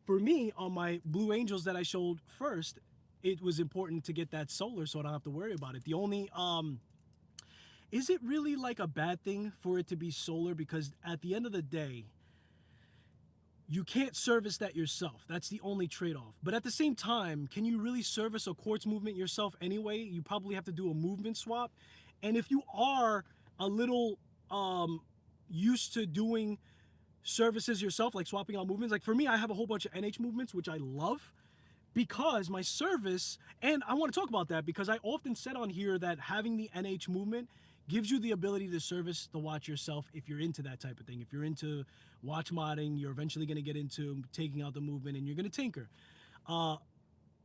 A: for me, on my Blue Angels that I showed first, it was important to get that solar so I don't have to worry about it. The only, is it really like a bad thing for it to be solar? Because at the end of the day, you can't service that yourself. That's the only trade-off. But at the same time, can you really service a quartz movement yourself anyway? You probably have to do a movement swap. And if you are a little used to doing services yourself, like swapping out movements. Like for me, I have a whole bunch of NH movements, which I love because my service, and I want to talk about that because I often said on here that having the NH movement gives you the ability to service the watch yourself if you're into that type of thing. If you're into watch modding, you're eventually going to get into taking out the movement and you're going to tinker.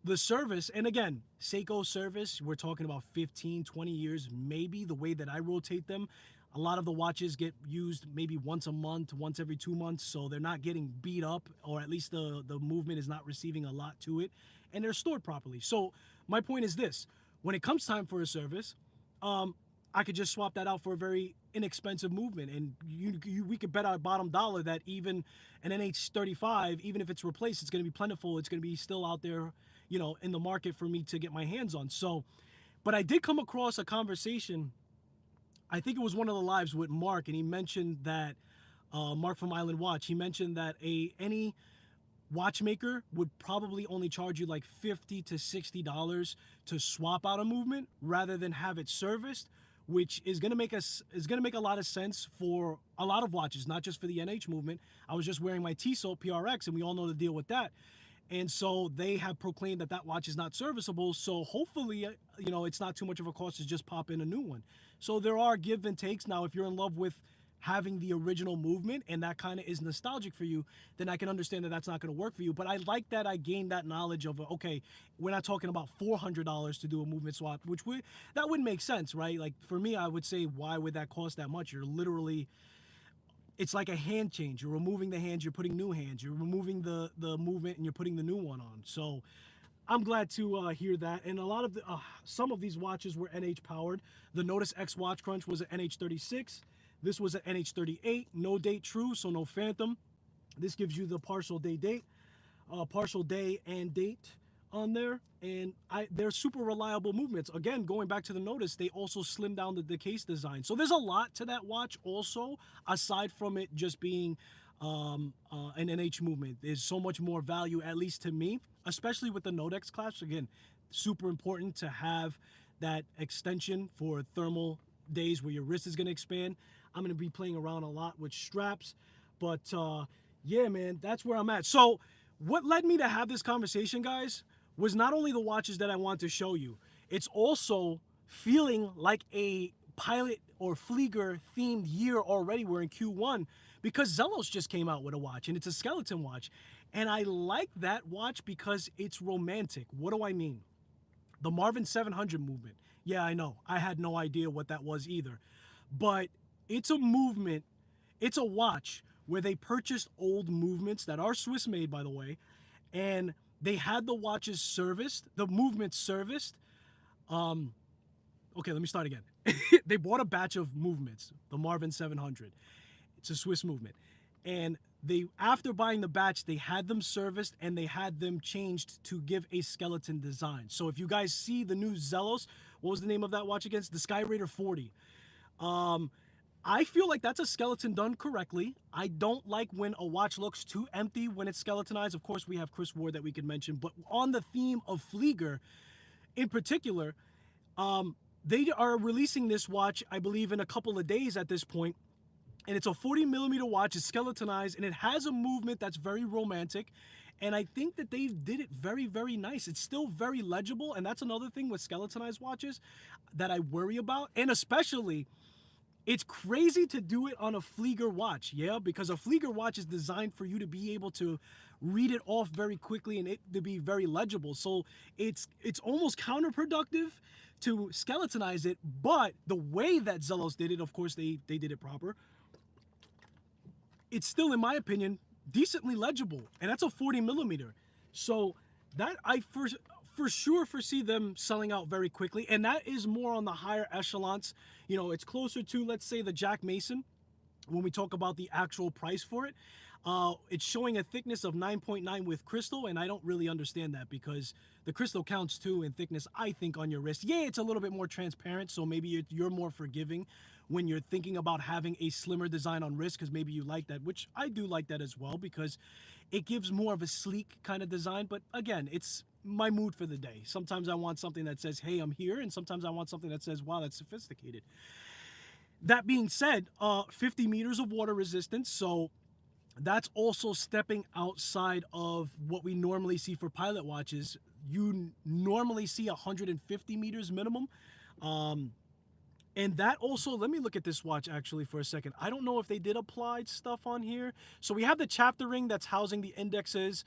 A: The service, and again, Seiko service, we're talking about 15, 20 years, maybe the way that I rotate them. A lot of the watches get used maybe once a month, once every 2 months, so they're not getting beat up, or at least the movement is not receiving a lot to it, and they're stored properly. So my point is this: when it comes time for a service, I could just swap that out for a very inexpensive movement, and we could bet our bottom dollar that even an NH35, even if it's replaced, it's going to be plentiful. It's going to be still out there, in the market for me to get my hands on. So, but I did come across a conversation. I think it was one of the lives with Mark, and he mentioned that Mark from Island Watch. He mentioned that any watchmaker would probably only charge you like $50 to $60 to swap out a movement rather than have it serviced, which is going to make a lot of sense for a lot of watches, not just for the NH movement. I was just wearing my Tissot PRX, and we all know the deal with that. And so they have proclaimed that watch is not serviceable. So hopefully, it's not too much of a cost to just pop in a new one. So there are give and takes. Now, if you're in love with having the original movement and that kind of is nostalgic for you, then I can understand that that's not going to work for you. But I like that I gained that knowledge of, okay, we're not talking about $400 to do a movement swap, that wouldn't make sense, right? Like for me, I would say, why would that cost that much? You're literally, it's like a hand change. You're removing the hands, you're putting new hands. You're removing the movement and you're putting the new one on. So I'm glad to hear that. And a lot of some of these watches were NH powered. The Nodus X Watch Crunch was an NH36. This was an NH38, no date true, so no phantom. This gives you the partial day and date on there, and they're super reliable movements. Again, going back to the Nodus, they also slimmed down the case design. So there's a lot to that watch also, aside from it just being an NH movement. There's so much more value, at least to me, especially with the Nodex clasps. Again, super important to have that extension for thermal days where your wrist is going to expand. I'm going to be playing around a lot with straps, but yeah, man, that's where I'm at. So what led me to have this conversation, guys, was not only the watches that I want to show you, it's also feeling like a pilot or Flieger themed year already. We're in Q1 because Zelos just came out with a watch, and it's a skeleton watch. And I like that watch because it's romantic. What do I mean? The Marvin 700 movement. Yeah, I know. I had no idea what that was either. But it's a movement, it's a watch where they purchased old movements that are Swiss made, by the way, and they had the watches serviced, the movements serviced. Okay, let me start again. They bought a batch of movements, the Marvin 700. It's a Swiss movement. And after buying the batch, they had them serviced and they had them changed to give a skeleton design. So if you guys see the new Zelos, what was the name of that watch again? The Sky Raider 40. I feel like that's a skeleton done correctly. I don't like when a watch looks too empty when it's skeletonized. Of course, we have Chris Ward that we could mention, but on the theme of Flieger in particular, they are releasing this watch, I believe, in a couple of days at this point. And it's a 40mm watch, it's skeletonized, and it has a movement that's very romantic. And I think that they did it very, very nice. It's still very legible, and that's another thing with skeletonized watches that I worry about. And especially, it's crazy to do it on a Flieger watch, yeah? Because a Flieger watch is designed for you to be able to read it off very quickly and it to be very legible. So it's almost counterproductive to skeletonize it, but the way that Zelos did it, of course, they did it proper. It's still, in my opinion, decently legible, and that's a 40mm. So that I for sure foresee them selling out very quickly, and that is more on the higher echelons. It's closer to, let's say, the Jack Mason when we talk about the actual price for it. It's showing a thickness of 9.9 with crystal, and I don't really understand that because the crystal counts too in thickness, I think, on your wrist. Yeah, it's a little bit more transparent, so maybe you're more forgiving when you're thinking about having a slimmer design on wrist, because maybe you like that, which I do like that as well, because it gives more of a sleek kind of design. But again, it's my mood for the day. Sometimes I want something that says, hey, I'm here, and sometimes I want something that says, wow, that's sophisticated. That being said, 50 meters of water resistance, so That's also stepping outside of what we normally see for pilot watches. You normally see 150 meters minimum. And that also, let me look at this watch actually for a second. I don't know if they did applied stuff on here. So we have the chapter ring that's housing the indexes.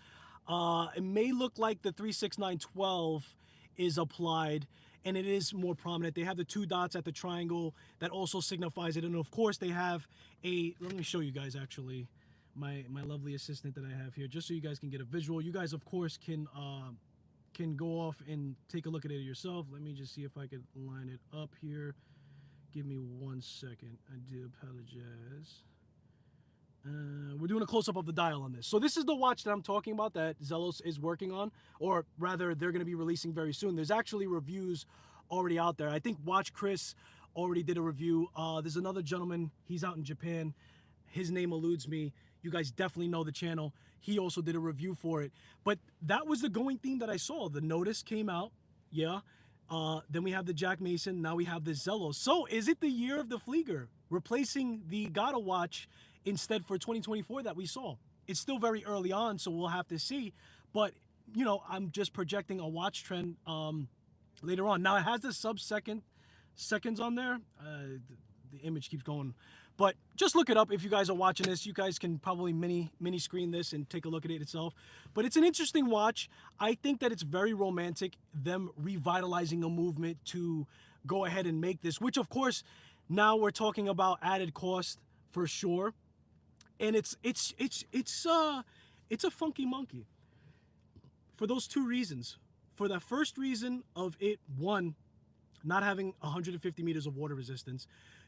A: It may look like the 36912 is applied, and it is more prominent. They have the two dots at the triangle that also signifies it. And of course they have let me show you guys actually my lovely assistant that I have here, just so you guys can get a visual. You guys of course can go off and take a look at it yourself. Let me just see if I can line it up here. Give me 1 second. I do apologize. We're doing a close-up of the dial on this. So this is the watch that I'm talking about that Zelos is working on, or rather they're going to be releasing very soon. There's actually reviews already out there. I think Watch Chris already did a review. There's another gentleman. He's out in Japan. His name eludes me. You guys definitely know the channel. He also did a review for it. But that was the going theme that I saw. The Nodus came out. Yeah. Then we have the Jack Mason. Now we have the Zelos. So is it the year of the Flieger, replacing the Gata watch instead for 2024 that we saw? It's still very early on, so we'll have to see. But, you know, I'm just projecting a watch trend later on. Now it has the seconds on there. The image keeps going. But just look it up if you guys are watching this. You guys can probably mini screen this and take a look at it itself. But it's an interesting watch. I think that it's very romantic, them revitalizing a movement to go ahead and make this, which of course now we're talking about added cost for sure. And it's a funky monkey for those two reasons. For the first reason of it, one, not having 150 meters of water resistance.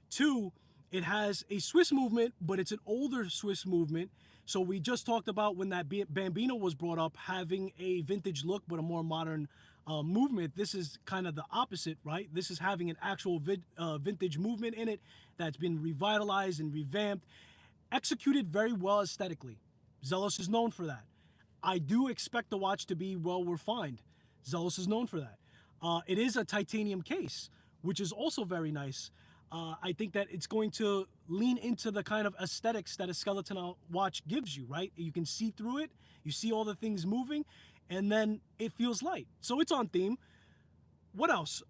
A: Two, it has a Swiss movement, but it's an older Swiss movement. So we just talked about when that Bambino was brought up, having a vintage look, but a more modern movement. This is kind of the opposite, right? This is having an actual vintage movement in it that's been revitalized and revamped, executed very well aesthetically. Zelos is known for that. I do expect the watch to be well refined. Zelos is known for that. It is a titanium case, which is also very nice. I think that it's going to lean into the kind of aesthetics that a skeleton watch gives you, right? You can see through it, you see all the things moving, and then it feels light. So it's on theme. What else?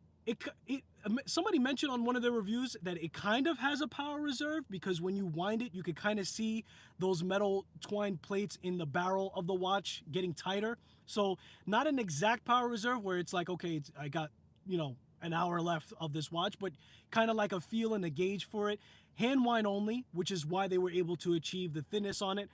A: Somebody mentioned on one of their reviews that it kind of has a power reserve, because when you wind it, you could kind of see those metal twine plates in the barrel of the watch getting tighter. So not an exact power reserve where it's like, okay, I got, you know, an hour left of this watch, but kind of like a feel and a gauge for it. Hand wind only, which is why they were able to achieve the thinness on it.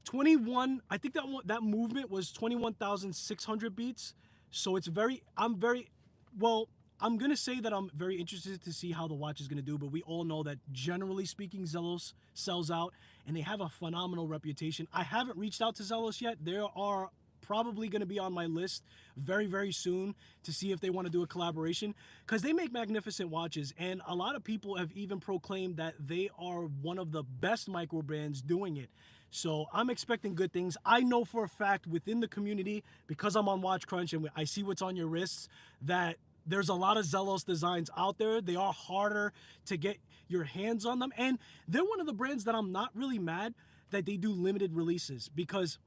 A: 21, I think that movement was 21,600 beats. So it's I'm going to say that I'm very interested to see how the watch is going to do, but we all know that generally speaking, Zelos sells out and they have a phenomenal reputation. I haven't reached out to Zelos yet. There are probably going to be on my list very, very soon to see if they want to do a collaboration, because they make magnificent watches, and a lot of people have even proclaimed that they are one of the best micro brands doing it. So I'm expecting good things. I know for a fact within the community, because I'm on Watch Crunch and I see what's on your wrists, that there's a lot of Zelos designs out there. They are harder to get your hands on them, and they're one of the brands that I'm not really mad that they do limited releases, because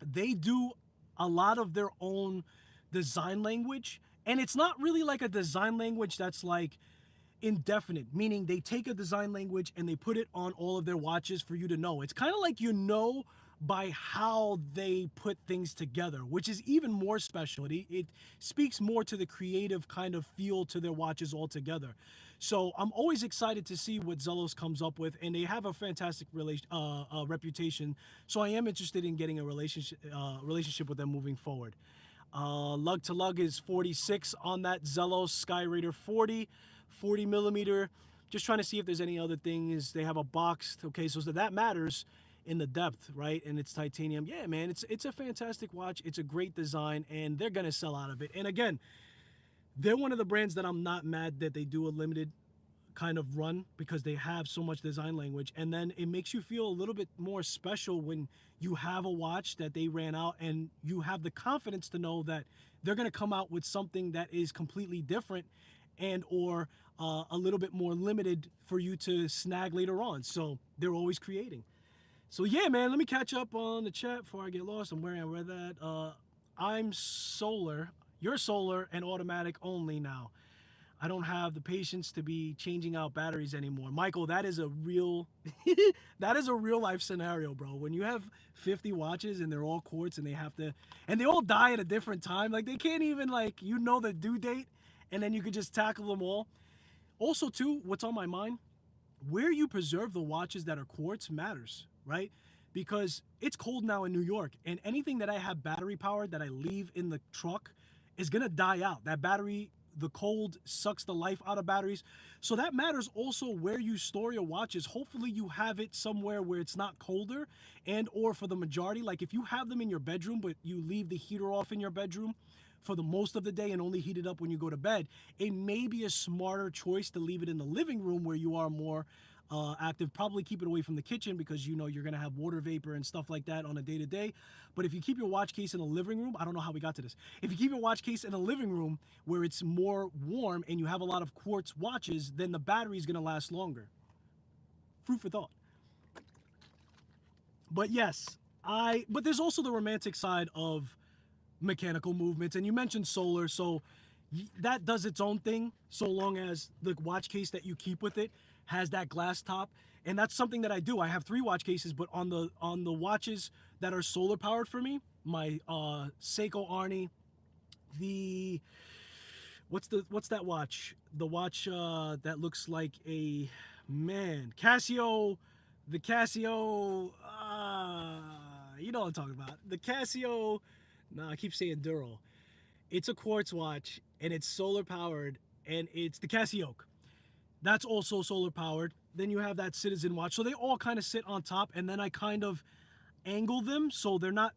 A: they do a lot of their own design language, and it's not really like a design language that's like indefinite, meaning they take a design language and they put it on all of their watches for you to know. It's kind of like, you know, by how they put things together, which is even more special. It speaks more to the creative kind of feel to their watches altogether. So I'm always excited to see what Zelos comes up with, and they have a fantastic reputation. So I am interested in getting a relationship with them moving forward. Lug to lug is 46 on that Zelos Sky Raider 40 millimeter. Just trying to see if there's any other things. They have a boxed. Okay, so that matters in the depth, right? And it's titanium. Yeah, man, it's a fantastic watch. It's a great design, and they're gonna sell out of it. And again, they're one of the brands that I'm not mad that they do a limited kind of run, because they have so much design language, and then it makes you feel a little bit more special when you have a watch that they ran out and you have the confidence to know that they're going to come out with something that is completely different and or a little bit more limited for you to snag later on. So they're always creating. So yeah, man, let me catch up on the chat before I get lost. I'm wearing I read that. I'm solar. You're solar and automatic only now. I don't have the patience to be changing out batteries anymore. Michael, that is a real that is a real life scenario, bro. When you have 50 watches and they're all quartz and they have to and they all die at a different time. Like they can't even like the due date and then you could just tackle them all. Also, too, what's on my mind, where you preserve the watches that are quartz matters, right? Because it's cold now in New York, and anything that I have battery powered that I leave in the truck is gonna die out. That battery, the cold sucks the life out of batteries. So that matters also where you store your watches. Hopefully you have it somewhere where it's not colder, and or for the majority, like if you have them in your bedroom, but you leave the heater off in your bedroom for the most of the day and only heat it up when you go to bed, it may be a smarter choice to leave it in the living room where you are more active. Probably keep it away from the kitchen because you're gonna have water vapor and stuff like that on a day-to-day. But if you keep your watch case in the living room, I don't know how we got to this. If you keep your watch case in the living room where it's more warm and you have a lot of quartz watches, then the battery is gonna last longer. Food for thought. But yes, but there's also the romantic side of mechanical movements, and you mentioned solar, so that does its own thing so long as the watch case that you keep with it has that glass top. And that's something that I do. I have 3 watch cases, but on the watches that are solar powered for me, my Seiko Arni, the what's that watch, the watch that looks like a man, Casio, the Casio, you know what I'm talking about, the Casio. No, I keep saying Duro. It's a quartz watch and it's solar powered, and it's the Casio. That's also solar powered. Then you have that Citizen watch. So they all kind of sit on top, and then I kind of angle them so they're not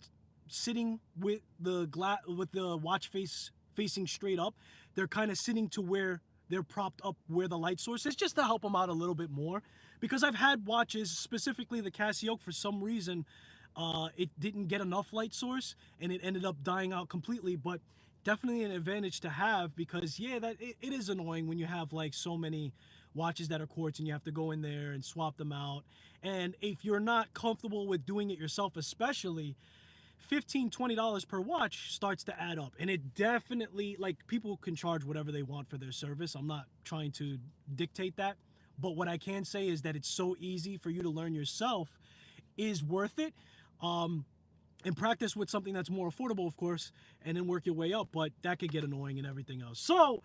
A: sitting with the watch face facing straight up. They're kind of sitting to where they're propped up where the light source is, just to help them out a little bit more. Because I've had watches, specifically the Casio, for some reason, it didn't get enough light source and it ended up dying out completely. But definitely an advantage to have, because yeah, it is annoying when you have like so many watches that are quartz and you have to go in there and swap them out. And if you're not comfortable with doing it yourself, especially, $15-20 per watch starts to add up. And it definitely, like, people can charge whatever they want for their service. I'm not trying to dictate that, but what I can say is that it's so easy for you to learn yourself is worth it. And practice with something that's more affordable, of course, and then work your way up. But that could get annoying and everything else. So,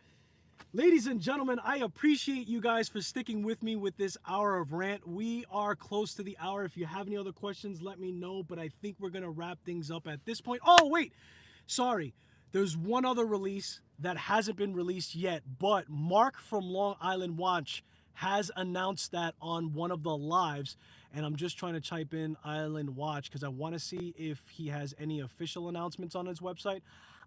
A: ladies and gentlemen, I appreciate you guys for sticking with me with this hour of rant. We are close to the hour. If you have any other questions, let me know. But I think we're going to wrap things up at this point. Oh, wait. Sorry. There's one other release that hasn't been released yet. But Mark from Long Island Watch has announced that on one of the lives. And I'm just trying to type in Island Watch because I want to see if he has any official announcements on his website.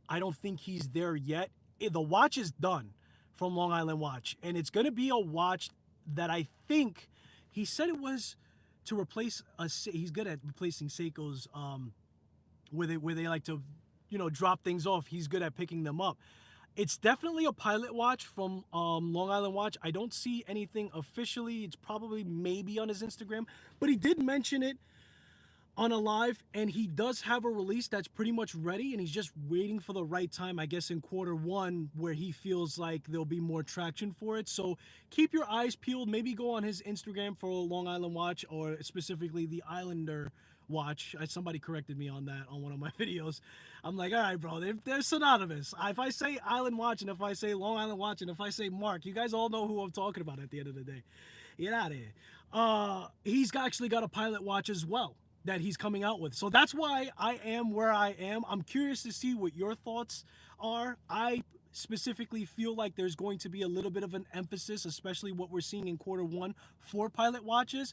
A: I don't think he's there yet. The watch is done from Long Island Watch, and it's going to be a watch that I think he said it was to replace he's good at replacing Seiko's where they like to drop things off. He's good at picking them up. It's definitely a pilot watch from Long Island Watch. I don't see anything officially. It's probably maybe on his Instagram, but he did mention it on a live, and he does have a release that's pretty much ready, and he's just waiting for the right time, I guess in Q1, where he feels like there'll be more traction for it. So keep your eyes peeled. Maybe go on his Instagram for Long Island Watch, or specifically the Islander Watch. Somebody corrected me on that on one of my videos. I'm like, all right, bro, they're synonymous. If I say Island Watch, and if I say Long Island Watch, and if I say Mark, you guys all know who I'm talking about at the end of the day. Get out of here. He's actually got a pilot watch as well that he's coming out with. So that's why I am where I am. I'm curious to see what your thoughts are. I specifically feel like there's going to be a little bit of an emphasis, especially what we're seeing in Q1 for pilot watches.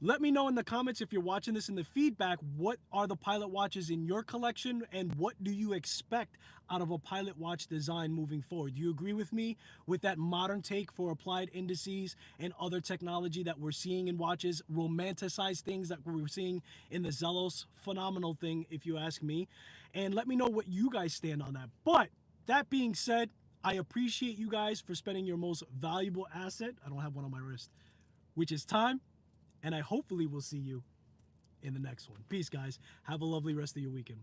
A: Let me know in the comments, if you're watching this in the feedback, what are the pilot watches in your collection and what do you expect out of a pilot watch design moving forward? Do you agree with me with that modern take for applied indices and other technology that we're seeing in watches, romanticized things that we're seeing in the Zelos? Phenomenal thing, if you ask me. And let me know what you guys stand on that. But that being said, I appreciate you guys for spending your most valuable asset, I don't have one on my wrist, which is time. And I hopefully will see you in the next one. Peace, guys. Have a lovely rest of your weekend.